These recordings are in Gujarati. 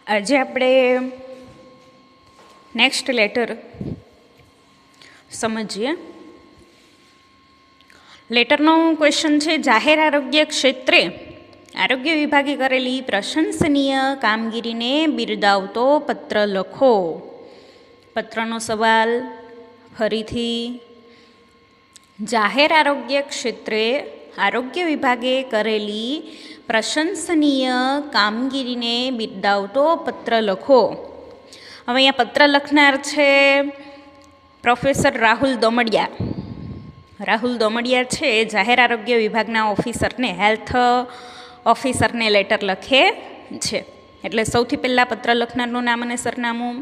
આજે આપણે નેક્સ્ટ લેટર સમજીએ. લેટરનો ક્વેશ્ચન છે, જાહેર આરોગ્ય ક્ષેત્રે આરોગ્ય વિભાગે કરેલી પ્રશંસનીય કામગીરીને બિરદાવતો પત્ર લખો. પત્રનો સવાલ ફરીથી, જાહેર આરોગ્ય ક્ષેત્રે આરોગ્ય વિભાગે કરેલી પ્રશંસનીય કામગીરીને બિરદાવતો પત્ર લખો. હવે અહીંયા પત્ર લખનાર છે પ્રોફેસર રાહુલ દોમડિયા. રાહુલ દોમડિયા છે જાહેર આરોગ્ય વિભાગના ઓફિસરને, હેલ્થ ઓફિસરને લેટર લખે છે. એટલે સૌથી પહેલાં પત્ર લખનારનું નામ અને સરનામું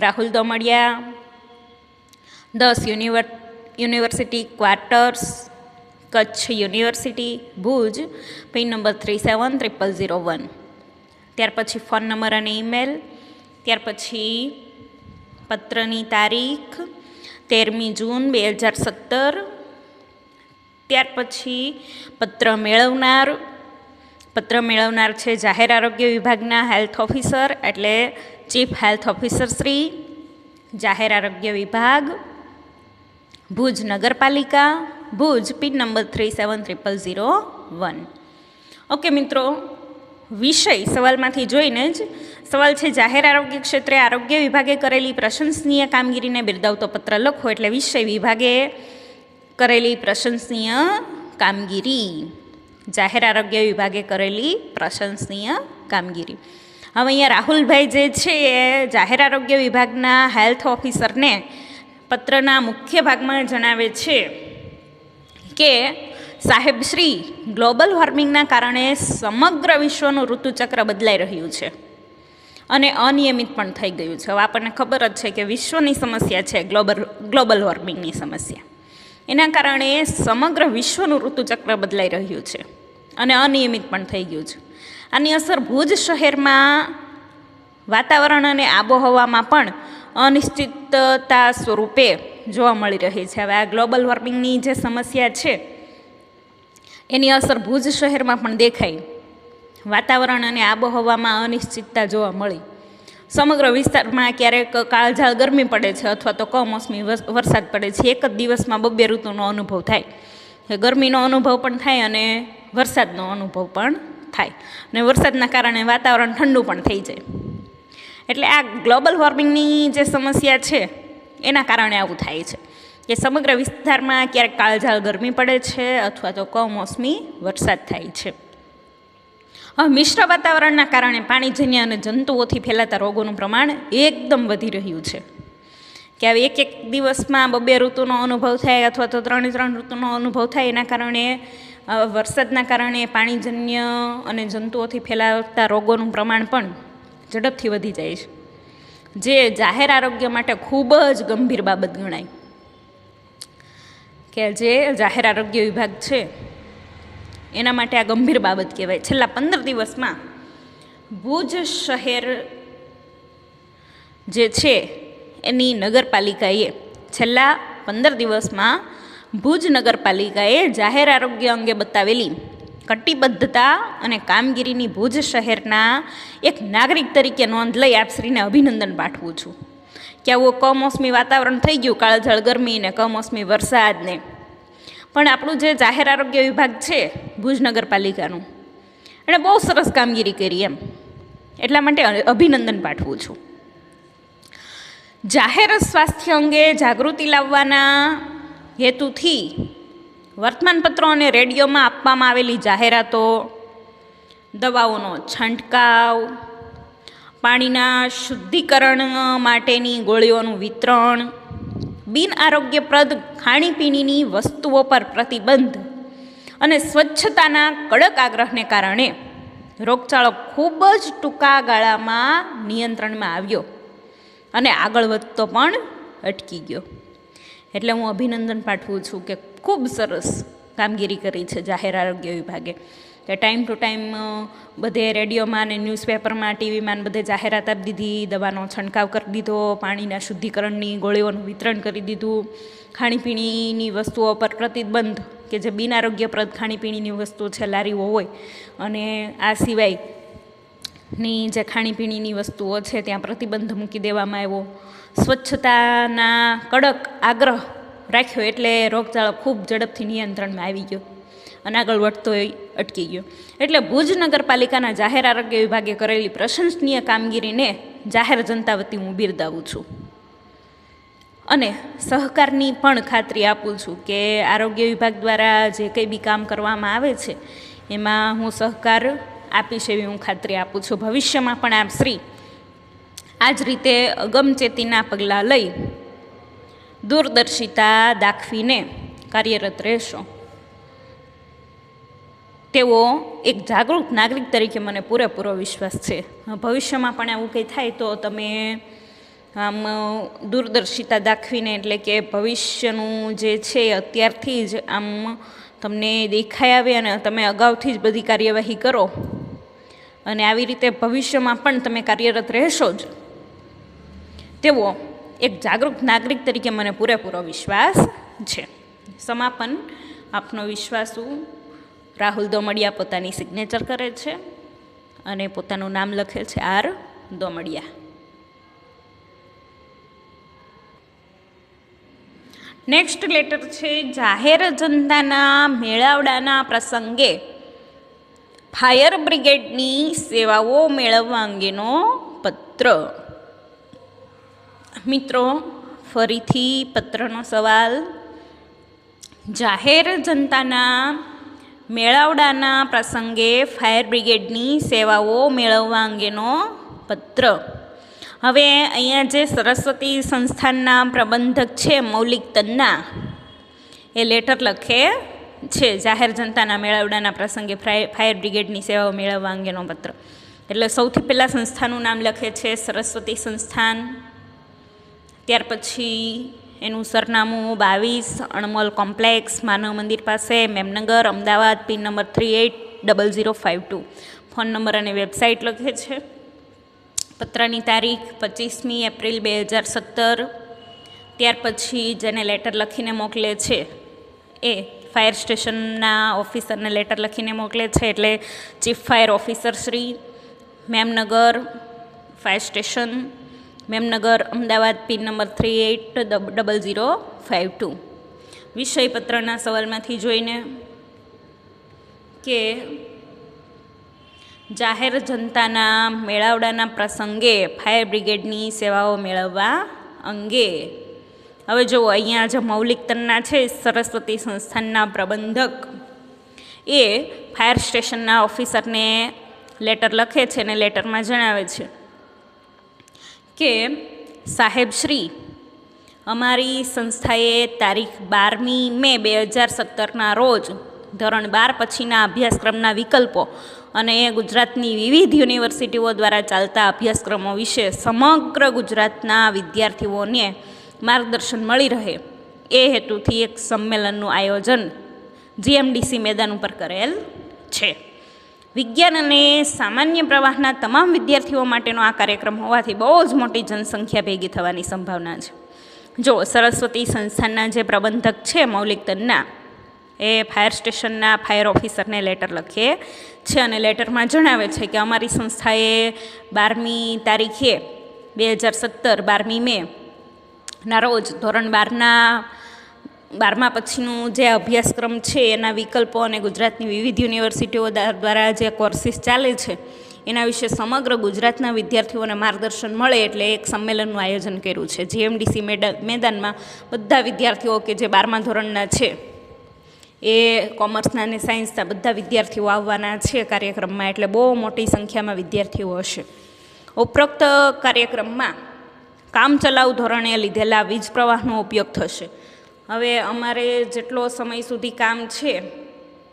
Rahul Domadiya, 10 university quarters, Kutch university, Bhuj, pin number 370001. ત્યાર પછી ફોન નંબર અને ઈમેલ. ત્યાર પછી પત્રની તારીખ 13મી જૂન 2017. ત્યાર પછી પત્ર મેળવનાર છે જાહેર આરોગ્ય વિભાગના હેલ્થ ઓફિસર, એટલે ચીફ હેલ્થ ઓફિસર શ્રી, જાહેર આરોગ્ય વિભાગ, ભુજ નગરપાલિકા, ભુજ, પિન નંબર 370001. ઓકે મિત્રો, વિષય સવાલમાંથી જોઈને જ સવાલ છે, જાહેર આરોગ્ય ક્ષેત્રે આરોગ્ય વિભાગે કરેલી પ્રશંસનીય કામગીરીને બિરદાવતો પત્ર લખો. એટલે વિષય વિભાગે કરેલી પ્રશંસનીય કામગીરી, જાહેર આરોગ્ય વિભાગે કરેલી પ્રશંસનીય કામગીરી. હવે અહીંયા રાહુલભાઈ જે છે એ જાહેર આરોગ્ય વિભાગના હેલ્થ ઓફિસરને પત્રના મુખ્ય ભાગમાં જણાવે છે કે સાહેબશ્રી, ગ્લોબલ વોર્મિંગના કારણે સમગ્ર વિશ્વનું ઋતુચક્ર બદલાઈ રહ્યું છે અને અનિયમિત પણ થઈ ગયું છે. હવે આપણને ખબર જ છે કે વિશ્વની સમસ્યા છે ગ્લોબલ વોર્મિંગની સમસ્યા. એના કારણે સમગ્ર વિશ્વનું ઋતુચક્ર બદલાઈ રહ્યું છે અને અનિયમિત પણ થઈ ગયું છે. આની અસર ભુજ શહેરમાં વાતાવરણ અને આબોહવામાં પણ અનિશ્ચિતતા સ્વરૂપે જોવા મળી રહી છે. હવે આ ગ્લોબલ વોર્મિંગની જે સમસ્યા છે એની અસર ભુજ શહેરમાં પણ દેખાઈ. વાતાવરણ અને આબોહવામાં અનિશ્ચિતતા જોવા મળી. સમગ્ર વિસ્તારમાં ક્યારેક કાળઝાળ ગરમી પડે છે અથવા તો કમોસમી વરસાદ પડે છે. એક જ દિવસમાં 2 ઋતુનો અનુભવ થાય. ગરમીનો અનુભવ પણ થાય અને વરસાદનો અનુભવ પણ થાય, અને વરસાદના કારણે વાતાવરણ ઠંડુ પણ થઈ જાય. એટલે આ ગ્લોબલ વોર્મિંગની જે સમસ્યા છે એના કારણે આવું થાય છે કે સમગ્ર વિસ્તારમાં ક્યારેક કાળઝાળ ગરમી પડે છે અથવા તો કમોસમી વરસાદ થાય છે. હવે મિશ્ર વાતાવરણના કારણે પાણીજન્ય અને જંતુઓથી ફેલાતા રોગોનું પ્રમાણ એકદમ વધી રહ્યું છે. કે હવે એક દિવસમાં 2 ઋતુનો અનુભવ થાય અથવા તો 3 ઋતુનો અનુભવ થાય. એના કારણે વરસાદના કારણે પાણીજન્ય અને જંતુઓથી ફેલાતા રોગોનું પ્રમાણ પણ ઝડપથી વધી જાય છે, જે જાહેર આરોગ્ય માટે ખૂબ જ ગંભીર બાબત ગણાય. કે જે જાહેર આરોગ્ય વિભાગ છે એના માટે આ ગંભીર બાબત કહેવાય. છેલ્લા 15 દિવસમાં ભુજ શહેર જે છે એની નગરપાલિકાએ છેલ્લા 15 દિવસમાં ભુજ નગરપાલિકાએ જાહેર આરોગ્ય અંગે બતાવેલી કટિબદ્ધતા અને કામગીરીની ભુજ શહેરના એક નાગરિક તરીકે નોંધ લઈ આપશ્રીને અભિનંદન પાઠવું છું. કે આવું કમોસમી વાતાવરણ થઈ ગયું, કાળઝાળ ગરમી ને કમોસમી વરસાદને, પણ આપણું જે જાહેર આરોગ્ય વિભાગ છે ભુજ નગરપાલિકાનું, એણે બહુ સરસ કામગીરી કરી એમ, એટલા માટે અભિનંદન પાઠવું છું. જાહેર સ્વાસ્થ્ય અંગે જાગૃતિ લાવવાના હેતુથી વર્તમાનપત્રો અને રેડિયોમાં આપવામાં આવેલી જાહેરાતો, દવાઓનો છંટકાવ, પાણીના શુદ્ધિકરણ માટેની ગોળીઓનું વિતરણ, બિન આરોગ્યપ્રદ ખાણીપીણીની વસ્તુઓ પર પ્રતિબંધ અને સ્વચ્છતાના કડક આગ્રહને કારણે રોગચાળો ખૂબ જ ટૂંકા ગાળામાં નિયંત્રણમાં આવ્યો અને આગળ વધતો પણ અટકી ગયો. એટલે હું અભિનંદન પાઠવું છું કે ખૂબ સરસ કામગીરી કરી છે જાહેર આરોગ્ય વિભાગે. કે ટાઈમ ટુ ટાઈમ બધે રેડિયોમાં ને ન્યૂઝપેપરમાં, ટીવીમાં બધે જાહેરાત આપી દીધી, દવાનો છંટકાવ કરી દીધો, પાણીના શુદ્ધિકરણની ગોળીઓનું વિતરણ કરી દીધું, ખાણીપીણીની વસ્તુઓ પર પ્રતિબંધ, કે જે બિન આરોગ્યપ્રદ ખાણીપીણીની વસ્તુઓ છે લારીઓ હોય, અને આ સિવાય ની જે ખાણીપીણીની વસ્તુઓ છે ત્યાં પ્રતિબંધ મૂકી દેવામાં આવ્યો. સ્વચ્છતાના કડક આગ્રહ રાખ્યો એટલે રોગચાળો ખૂબ ઝડપથી નિયંત્રણમાં આવી ગયો અને આગળ વધતો અટકી ગયો. એટલે ભુજ નગરપાલિકાના જાહેર આરોગ્ય વિભાગે કરેલી પ્રશંસનીય કામગીરીને જાહેર જનતા વતી હું બિરદાવું છું અને સહકારની પણ ખાતરી આપું છું કે આરોગ્ય વિભાગ દ્વારા જે કંઈ બી કામ કરવામાં આવે છે એમાં હું સહકાર આપીશ એવી હું ખાતરી આપું છું. ભવિષ્યમાં પણ આપ શ્રી આ જ રીતે અગમચેતીના પગલાં લઈ દૂરદર્શિતા દાખવીને કાર્યરત રહેશો તેવો એક જાગૃત નાગરિક તરીકે મને પૂરેપૂરો વિશ્વાસ છે. ભવિષ્યમાં પણ આવું કંઈ થાય તો તમે આમ દૂરદર્શિતા દાખવીને એટલે કે ભવિષ્યનું જે છે અત્યારથી જ આમ તમને દેખાઈ આવે અને તમે અગાઉથી જ બધી કાર્યવાહી કરો અને આવી રીતે ભવિષ્યમાં પણ તમે કાર્યરત રહેશો જ તેવો એક જાગૃત નાગરિક તરીકે મને પૂરેપૂરો વિશ્વાસ છે. સમાપન આપનો વિશ્વાસુ રાહુલ દોમડિયા પોતાની સિગ્નેચર કરે છે અને પોતાનું નામ લખે છે આર દોમડિયા. નેક્સ્ટ લેટર છે જાહેર જનતાના મેળાવડાના પ્રસંગે ફાયર બ્રિગેડની સેવાઓ મેળવવા અંગેનો પત્ર. મિત્રો, ફરીથી પત્રનો સવાલ. જાહેર જનતાના મેળાવડાના પ્રસંગે ફાયર બ્રિગેડની સેવાઓ મેળવવા અંગેનો પત્ર. હવે અહીંયા જે સરસ્વતી સંસ્થાનના પ્રબંધક છે મૌલિક તન્ના એ લેટર લખે છે જાહેર જનતાના મેળાવડાના પ્રસંગે ફાયર બ્રિગેડની સેવાઓ મેળવવા અંગેનો પત્ર. એટલે સૌથી પહેલાં સંસ્થાનું નામ લખે છે સરસ્વતી સંસ્થાન, ત્યાર પછી એનું સરનામું 22 અણમોલ કોમ્પ્લેક્સ, માનવ મંદિર પાસે, Memnagar, Ahmedabad, pin number 380052, phone number અને વેબસાઇટ લખે છે. પત્રની તારીખ 25મી એપ્રિલ 2017. ત્યાર પછી જેને લેટર લખીને મોકલે છે એ ફાયર સ્ટેશનના ઓફિસરને લેટર લખીને મોકલે છે એટલે chief fire officer Shri, Memnagar fire station, Memnagar, Ahmedabad, pin number 380052. વિષય પત્રના સવાલમાંથી જોઈને કે જાહેર જનતાના મેળાવડાના પ્રસંગે ફાયર બ્રિગેડની સેવાઓ મેળવવા અંગે. હવે જુઓ, અહીંયા જે મૌલિક તન્ના છે સરસ્વતી સંસ્થાનના પ્રબંધક એ ફાયર સ્ટેશનના ઓફિસરને લેટર લખે છે અને લેટરમાં જણાવે છે કે સાહેબ શ્રી, અમારી સંસ્થાએ તારીખ 12મી મે 2017ના રોજ ધોરણ 12 પછીના અભ્યાસક્રમના વિકલ્પો અને ગુજરાતની વિવિધ યુનિવર્સિટીઓ દ્વારા ચાલતા અભ્યાસક્રમો વિશે સમગ્ર ગુજરાતના વિદ્યાર્થીઓને માર્ગદર્શન મળી રહે એ હેતુથી એક સંમેલનનું આયોજન જીએમડીસી મેદાન ઉપર કરેલ છે. વિજ્ઞાન અને સામાન્ય પ્રવાહના તમામ વિદ્યાર્થીઓ માટેનો આ કાર્યક્રમ હોવાથી બહુ જ મોટી જનસંખ્યા ભેગી થવાની સંભાવના છે. જો સરસ્વતી સંસ્થાનના જે પ્રબંધક છે મૌલિક તન્ના એ ફાયર સ્ટેશનના ફાયર ઓફિસરને લેટર લખે છે અને લેટરમાં જણાવે છે કે અમારી સંસ્થાએ 12મી તારીખે 2017 12મી મે ના રોજ ધોરણ 12મા પછીનું જે અભ્યાસક્રમ છે એના વિકલ્પો અને ગુજરાતની વિવિધ યુનિવર્સિટીઓ દ્વારા જે કોર્સીસ ચાલે છે એના વિશે સમગ્ર ગુજરાતના વિદ્યાર્થીઓને માર્ગદર્શન મળે એટલે એક સંમેલનનું આયોજન કર્યું છે. જીએમડીસી મેદાનમાં બધા વિદ્યાર્થીઓ કે જે 12મા ધોરણના છે એ કોમર્સના અને સાયન્સના બધા વિદ્યાર્થીઓ આવવાના છે કાર્યક્રમમાં, એટલે બહુ મોટી સંખ્યામાં વિદ્યાર્થીઓ હશે. ઉપરોક્ત કાર્યક્રમમાં કામચલાઉ ધોરણે લીધેલા વીજ પ્રવાહનો ઉપયોગ થશે. હવે અમારે જેટલો સમય સુધી કામ છે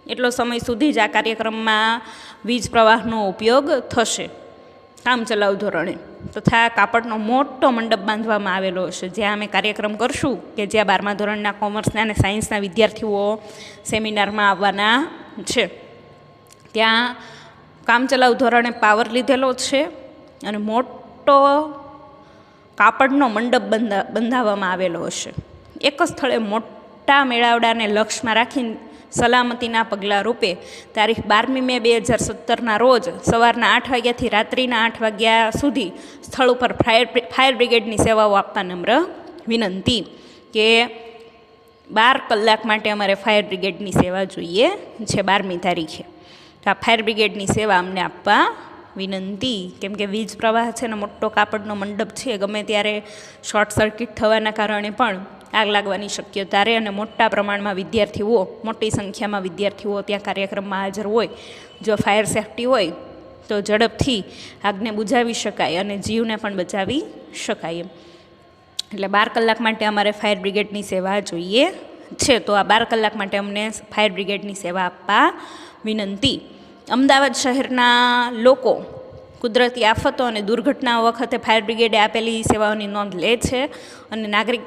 એટલો સમય સુધી જ આ કાર્યક્રમમાં વીજ પ્રવાહનો ઉપયોગ થશે કામચલાઉ ધોરણે. તથા કાપડનો મોટો મંડપ બાંધવામાં આવેલો હશે જ્યાં અમે કાર્યક્રમ કરશું કે જ્યાં 12મા ધોરણના કોમર્સના અને સાયન્સના વિદ્યાર્થીઓ સેમિનારમાં આવવાના છે. ત્યાં કામચલાઉ ધોરણે પાવર લીધેલો છે અને મોટો કાપડનો મંડપ બંધાવવામાં આવેલો હશે. એક જ સ્થળે મોટા મેળાવડાને લક્ષ્યમાં રાખીને સલામતીના પગલાં રૂપે તારીખ 12મી મે 2017ના રોજ સવારના 8 વાગ્યાથી રાત્રિના 8 વાગ્યા સુધી સ્થળ ઉપર ફાયર બ્રિગેડની સેવાઓ આપવા નમ્ર વિનંતી. કે 12 કલાક માટે અમારે ફાયર બ્રિગેડની સેવા જોઈએ છે 12મી તારીખે. તો આ ફાયર બ્રિગેડની સેવા અમને આપવા વિનંતી. કેમ કે વીજ પ્રવાહ છે ને મોટો કાપડનો મંડપ છે, ગમે ત્યારે શોર્ટ સર્કિટ થવાના કારણે પણ આગ લાગવાની શક્યતા રહે અને મોટા પ્રમાણમાં વિદ્યાર્થીઓ, મોટી સંખ્યામાં વિદ્યાર્થીઓ ત્યાં કાર્યક્રમમાં હાજર હોય. જો ફાયર સેફ્ટી હોય તો ઝડપથી આગને બુઝાવી શકાય અને જીવને પણ બચાવી શકાય. એટલે 12 કલાક માટે અમારે ફાયર બ્રિગેડની સેવા જોઈએ છે. તો આ 12 કલાક માટે અમને ફાયર બ્રિગેડની સેવા આપવા વિનંતી. અમદાવાદ શહેરના લોકો કુદરતી આફતો અને દુર્ઘટનાઓ વખતે ફાયર બ્રિગેડે આપેલી સેવાઓની નોંધ લે છે અને નાગરિક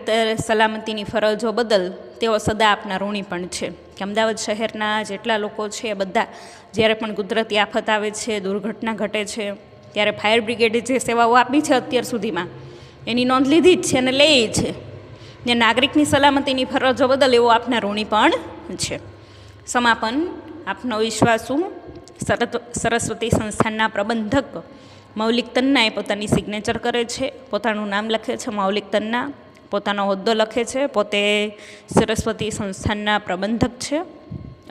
સલામતીની ફરજો બદલ તેઓ સદા આપના ઋણી પણ છે. કે અમદાવાદ શહેરના જેટલા લોકો છે એ બધા જ્યારે પણ કુદરતી આફત આવે છે, દુર્ઘટના ઘટે છે, ત્યારે ફાયર બ્રિગેડે જે સેવાઓ આપી છે અત્યાર સુધીમાં એની નોંધ લીધી જ છે અને લે છે. ને નાગરિકની સલામતીની ફરજો બદલ એવો આપના ઋણી પણ છે. સમાપન. આપનો વિશ્વાસુ સરસ્વતી સંસ્થાનના પ્રબંધક મૌલિક તન્નાએ પોતાની સિગ્નેચર કરે છે, પોતાનું નામ લખે છે મૌલિક તન્ના, પોતાનો હોદ્દો લખે છે. પોતે સરસ્વતી સંસ્થાનના પ્રબંધક છે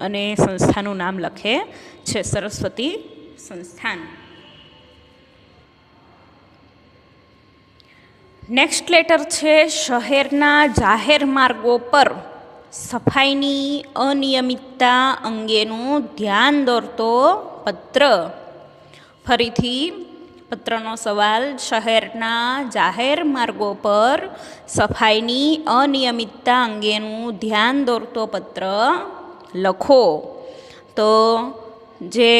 અને સંસ્થાનું નામ લખે છે સરસ્વતી સંસ્થાન. નેક્સ્ટ લેટર છે શહેરના જાહેર માર્ગો પર સફાઈની અનિયમિતતા અંગેનું ધ્યાન દોરતો પત્ર. ફરીથી પત્રનો સવાલ, શહેરના જાહેર માર્ગો પર સફાઈની અનિયમિતતા અંગેનું ધ્યાન દોરતો પત્ર લખો. તો જે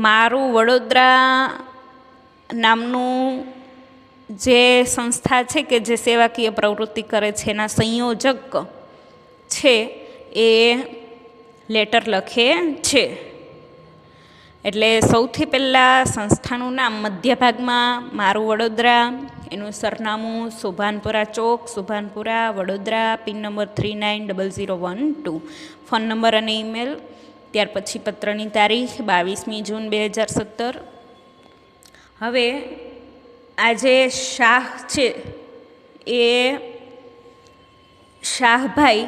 મારું વડોદરા નામનું જે સંસ્થા છે કે જે સેવાકીય પ્રવૃત્તિ કરે છે એના સંયોજક છે એ લેટર લખે છે. એટલે સૌથી પહેલાં સંસ્થાનું નામ મધ્ય ભાગમાં મારું વડોદરા, એનું સરનામું સુભાનપુરા ચોક, Subhanpura, Vadodara, pin number 390012, phone number અને ઈમેલ. ત્યાર પછી પત્રની તારીખ 22મી જૂન 2017. હવે આ જે શાહ છે એ શાહભાઈ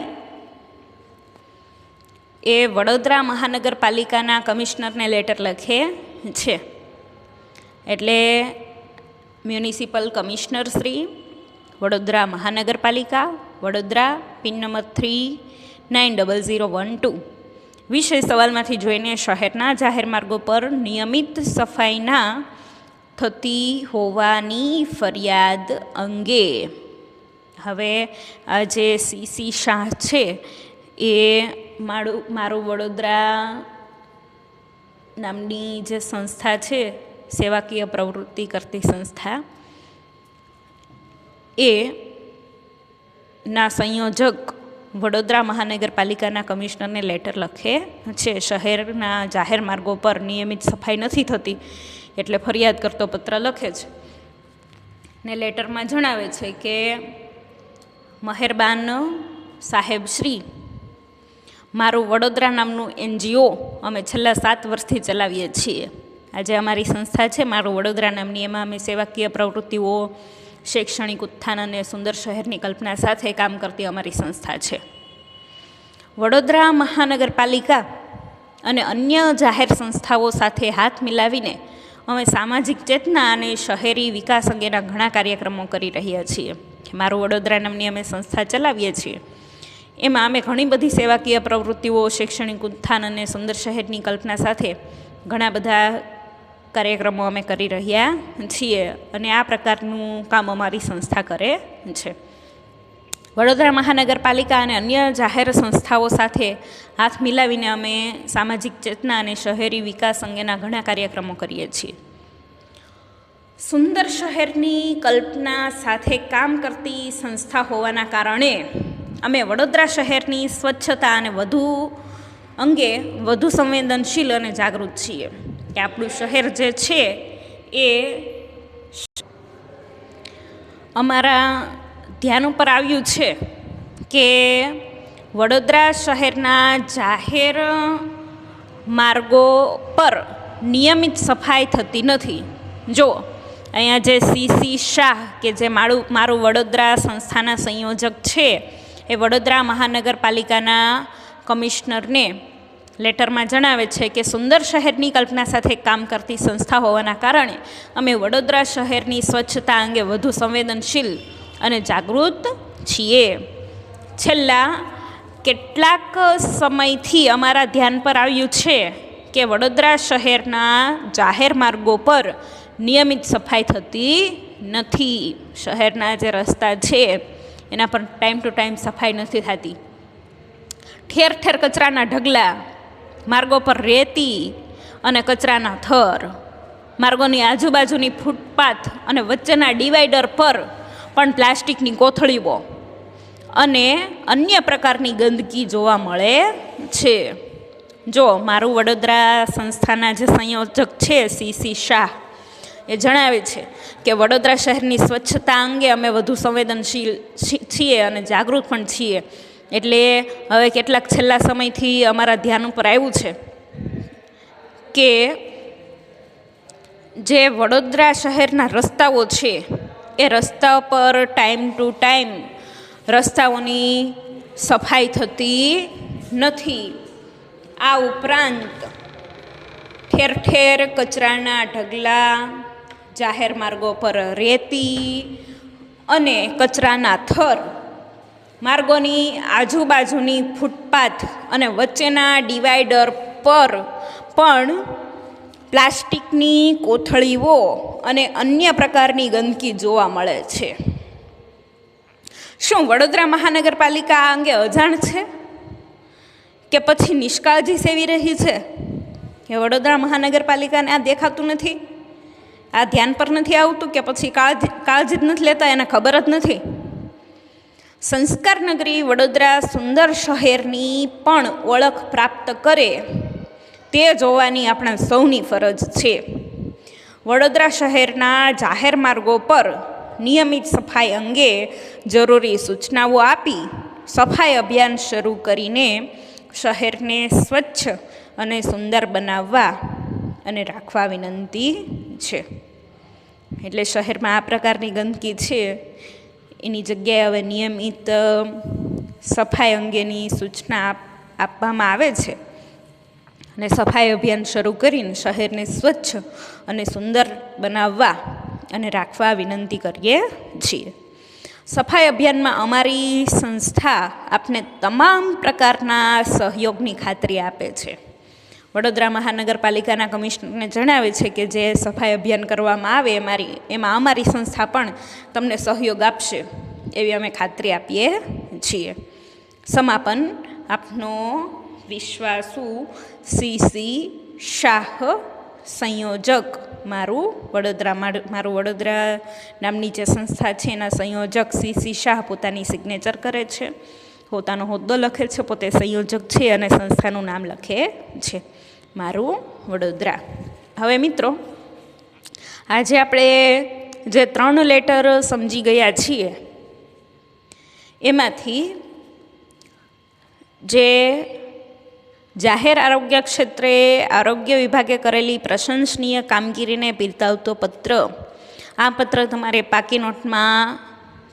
એ વડોદરા મહાનગરપાલિકાના કમિશનરને લેટર લખે છે. એટલે મ્યુનિસિપલ કમિશનર શ્રી, વડોદરા મહાનગરપાલિકા, વડોદરા, પિન નંબર 390012. વિષય સવાલમાંથી જોઈને શહેરના જાહેર માર્ગો પર નિયમિત સફાઈના થતી હોવાની ફરિયાદ અંગે. હવે આ જે સીસી શાહ છે એ મારું વડોદરા નામની જે સંસ્થા છે, સેવાકીય પ્રવૃત્તિ કરતી સંસ્થા, એ ના સંયોજક વડોદરા મહાનગરપાલિકાના કમિશનરને લેટર લખે છે. શહેરના જાહેર માર્ગો પર નિયમિત સફાઈ નથી થતી એટલે ફરિયાદ કરતો પત્ર લખે છે. ને લેટરમાં જણાવે છે કે મહેરબાન સાહેબ શ્રી, મારું વડોદરા નામનું NGO અમે છેલ્લા 7 વર્ષથી ચલાવીએ છીએ. આજે અમારી સંસ્થા છે મારું વડોદરા નામની, એમાં અમે સેવાકીય પ્રવૃત્તિઓ, શૈક્ષણિક ઉત્થાન અને સુંદર શહેરની કલ્પના સાથે કામ કરતી અમારી સંસ્થા છે. વડોદરા મહાનગરપાલિકા અને અન્ય જાહેર સંસ્થાઓ સાથે હાથ મિલાવીને અમે સામાજિક ચેતના અને શહેરી વિકાસ અંગેના ઘણા કાર્યક્રમો કરી રહ્યા છીએ. મારું વડોદરા નામની અમે સંસ્થા ચલાવીએ છીએ. એમાં અમે ઘણી બધી સેવાકીય પ્રવૃત્તિઓ, શૈક્ષણિક ઉત્થાન અને સુંદર શહેરની કલ્પના સાથે ઘણા બધા કાર્યક્રમો અમે કરી રહ્યા છીએ અને આ પ્રકારનું કામ અમારી સંસ્થા કરે છે. વડોદરા મહાનગરપાલિકા અને અન્ય જાહેર સંસ્થાઓ સાથે હાથ મિલાવીને અમે સામાજિક ચેતના અને શહેરી વિકાસ અંગેના ઘણા કાર્યક્રમો કરીએ છીએ. સુંદર શહેરની કલ્પના સાથે કામ કરતી સંસ્થા હોવાના કારણે અમે વડોદરા શહેરની સ્વચ્છતા અને અંગે વધુ સંવેદનશીલ અને જાગૃત છીએ. કે આપણું શહેર જે છે એ અમારા ધ્યાન ઉપર આવ્યું છે કે વડોદરા શહેરના જાહેર માર્ગો પર નિયમિત સફાઈ થતી નથી. જો અહીંયા જે સીસી શાહ કે જે મારું વડોદરા સંસ્થાના સંયોજક છે એ વડોદરા મહાનગરપાલિકાના કમિશનરને લેટરમાં જણાવે છે કે સુંદર શહેરની કલ્પના સાથે કામ કરતી સંસ્થા હોવાના કારણે અમે વડોદરા શહેરની સ્વચ્છતા અંગે વધુ સંવેદનશીલ અને જાગૃત છીએ. છેલ્લા કેટલાક સમયથી અમારા ધ્યાન પર આવ્યું છે કે વડોદરા શહેરના જાહેર માર્ગો પર નિયમિત સફાઈ થતી નથી. શહેરના જે રસ્તા છે એના પર ટાઈમ ટુ ટાઈમ સફાઈ નથી થતી. ઠેર ઠેર કચરાના ઢગલા, માર્ગો પર રેતી અને કચરાના થર, માર્ગોની આજુબાજુની ફૂટપાથ અને વચ્ચેના ડિવાઈડર પર પણ પ્લાસ્ટિકની કોથળીઓ અને અન્ય પ્રકારની ગંદકી જોવા મળે છે. જો મારું વડોદરા સંસ્થાના જે સંયોજક છે સીસી શાહ એ જણાવે છે કે વડોદરા શહેરની સ્વચ્છતા અંગે અમે વધુ સંવેદનશીલ છીએ અને જાગૃત પણ છીએ. એટલે હવે કેટલાક છેલ્લા સમયથી અમારા ધ્યાન ઉપર આવ્યું છે કે જે વડોદરા શહેરના રસ્તાઓ છે એ રસ્તા પર ટાઈમ ટુ ટાઈમ રસ્તાઓની સફાઈ થતી નથી. આ ઉપરાંત ઠેર ઠેર કચરાના ઢગલા, જાહેર માર્ગો પર રેતી અને કચરાના થર, માર્ગોની આજુબાજુની ફૂટપાથ અને વચ્ચેના ડિવાઈડર પર પણ પ્લાસ્ટિકની કોથળીઓ અને અન્ય પ્રકારની ગંદકી જોવા મળે છે. શું વડોદરા મહાનગરપાલિકા આ અંગે અજાણ છે કે પછી નિષ્કાળજી સેવી રહી છે? કે વડોદરા મહાનગરપાલિકાને આ દેખાતું નથી, આ ધ્યાન પર નથી આવતું, કે પછી કાળજી જ નથી લેતા, એને ખબર જ નથી? સંસ્કાર નગરી વડોદરા સુંદર શહેરની પણ ઓળખ પ્રાપ્ત કરે તે જોવાની આપણા સૌની ફરજ છે. વડોદરા શહેરના જાહેર માર્ગો પર નિયમિત સફાઈ અંગે જરૂરી સૂચનાઓ આપી સફાઈ અભિયાન શરૂ કરીને શહેરને સ્વચ્છ અને સુંદર બનાવવા અને રાખવા વિનંતી છે. એટલે શહેરમાં આ પ્રકારની ગંદકી છે એની જગ્યાએ હવે નિયમિત સફાઈ અંગેની સૂચના આપવામાં આવે છે અને સફાઈ અભિયાન શરૂ કરીને શહેરને સ્વચ્છ અને સુંદર બનાવવા અને રાખવા વિનંતી કરીએ છીએ. સફાઈ અભિયાનમાં અમારી સંસ્થા આપને તમામ પ્રકારના સહયોગની ખાતરી આપે છે. વડોદરા મહાનગરપાલિકાના કમિશનરને જણાવે છે કે જે સફાઈ અભિયાન કરવામાં આવે એમાં અમારી સંસ્થા પણ તમને સહયોગ આપશે એવી અમે ખાતરી આપીએ છીએ. સમાપન આપનો વિશ્વાસુ સીસી શાહ, સંયોજક મારું વડોદરા નામની જે સંસ્થા છે એના સંયોજક સીસી શાહ પોતાની સિગ્નેચર કરે છે, પોતાનો હોદ્દો લખે છે, પોતે સંયોજક છે અને સંસ્થાનું નામ લખે છે, મારું વડોદરા. હવે મિત્રો, આજે આપણે જે 3 લેટર સમજી ગયા છીએ એમાંથી જે જાહેર આરોગ્ય ક્ષેત્રે આરોગ્ય વિભાગે કરેલી પ્રશંસનીય કામગીરીને બિરદાવતો પત્ર, આ પત્ર તમારે પાકી નોટમાં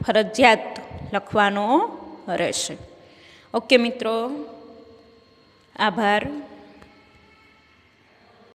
ફરજિયાત લખવાનો રહેશે. ઓકે મિત્રો, આભાર.